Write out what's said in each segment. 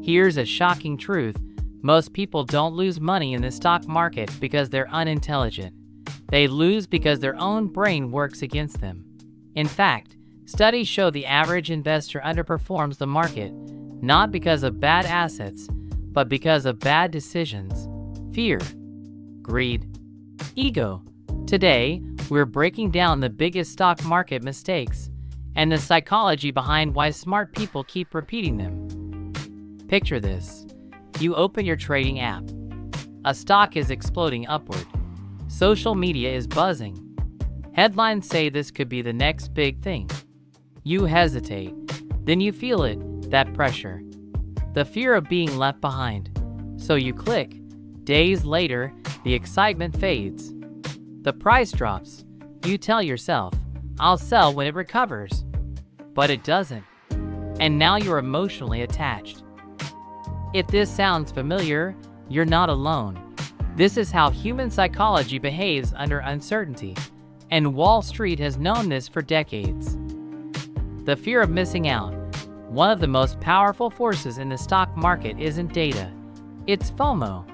Here's a shocking truth. Most people don't lose money in the stock market because they're unintelligent. They lose because their own brain works against them. In fact, studies show the average investor underperforms the market, not because of bad assets, but because of bad decisions. Fear, greed, ego. Today, we're breaking down the biggest stock market mistakes and the psychology behind why smart people keep repeating them. Picture this. You open your trading app. A stock is exploding upward. Social media is buzzing. Headlines say this could be the next big thing. You hesitate. Then you feel it, that pressure. The fear of being left behind. So you click. Days later, the excitement fades. The price drops. You tell yourself, I'll sell when it recovers. But it doesn't. And now you're emotionally attached. If this sounds familiar, you're not alone. This is how human psychology behaves under uncertainty, and Wall Street has known this for decades. The fear of missing out. One of the most powerful forces in the stock market isn't data. It's FOMO.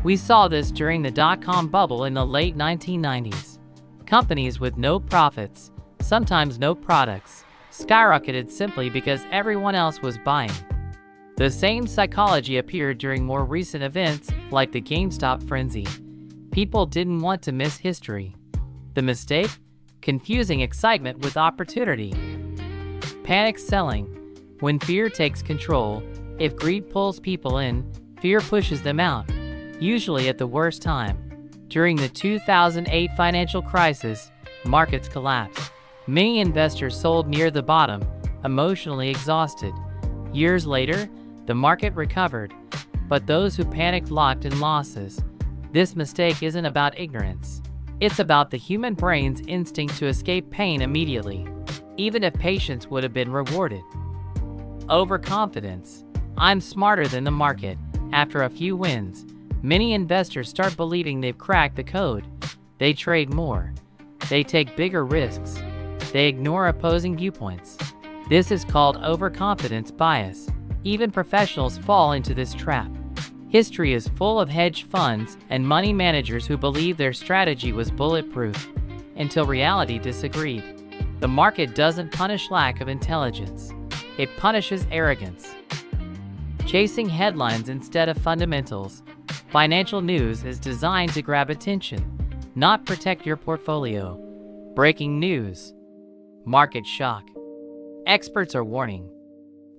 We saw this during the dot-com bubble in the late 1990s. Companies with no profits, sometimes no products, skyrocketed simply because everyone else was buying. The same psychology appeared during more recent events like the GameStop frenzy. People didn't want to miss history. The mistake? Confusing excitement with opportunity. Panic selling. When fear takes control, if greed pulls people in, fear pushes them out, usually at the worst time. During the 2008 financial crisis, markets collapsed. Many investors sold near the bottom, emotionally exhausted. Years later, the market recovered, but those who panicked locked in losses. This mistake isn't about ignorance. It's about the human brain's instinct to escape pain immediately, even if patience would have been rewarded. Overconfidence. I'm smarter than the market. After a few wins, many investors start believing they've cracked the code. They trade more. They take bigger risks. They ignore opposing viewpoints. This is called overconfidence bias. Even professionals fall into this trap. History is full of hedge funds and money managers who believed their strategy was bulletproof until reality disagreed. The market doesn't punish lack of intelligence. It punishes arrogance. Chasing headlines instead of fundamentals. Financial news is designed to grab attention, not protect your portfolio. Breaking news. Market shock. Experts are warning.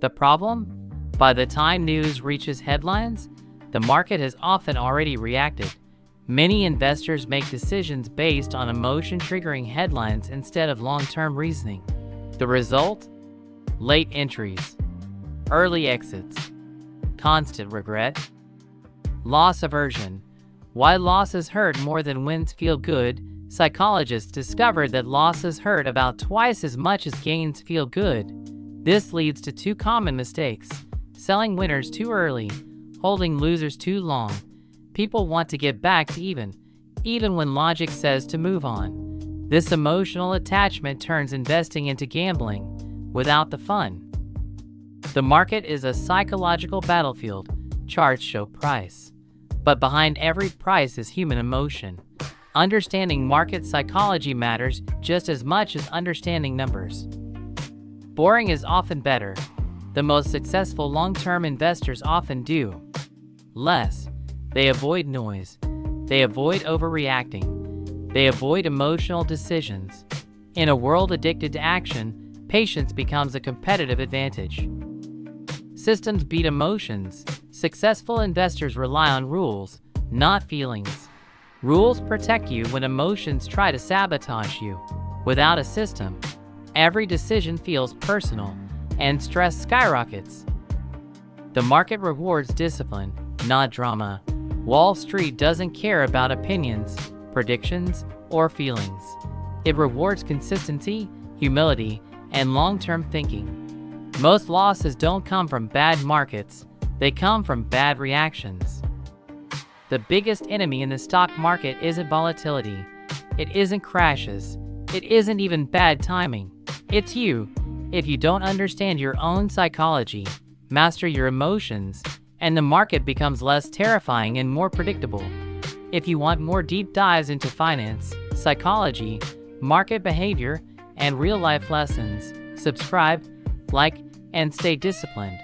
The problem? By the time news reaches headlines, the market has often already reacted. Many investors make decisions based on emotion-triggering headlines instead of long-term reasoning. The result? Late entries, early exits, constant regret, loss aversion. Why losses hurt more than wins feel good? Psychologists discovered that losses hurt about twice as much as gains feel good. This leads to two common mistakes: selling winners too early, holding losers too long. People want to get back to even when logic says to move on. This emotional attachment turns investing into gambling without the fun. The market is a psychological battlefield. Charts show price, but behind every price is human emotion. Understanding market psychology matters just as much as understanding numbers. Boring is often better. The most successful long-term investors often do less. They avoid noise. They avoid overreacting. They avoid emotional decisions. In a world addicted to action, patience becomes a competitive advantage. Systems beat emotions. Successful investors rely on rules, not feelings. Rules protect you when emotions try to sabotage you. Without a system, every decision feels personal, and stress skyrockets. The market rewards discipline, not drama. Wall Street doesn't care about opinions, predictions, or feelings. It rewards consistency, humility, and long-term thinking. Most losses don't come from bad markets, they come from bad reactions. The biggest enemy in the stock market isn't volatility. It isn't crashes. It isn't even bad timing. It's you. If you don't understand your own psychology, master your emotions, and the market becomes less terrifying and more predictable. If you want more deep dives into finance, psychology, market behavior, and real-life lessons, subscribe, like, and stay disciplined.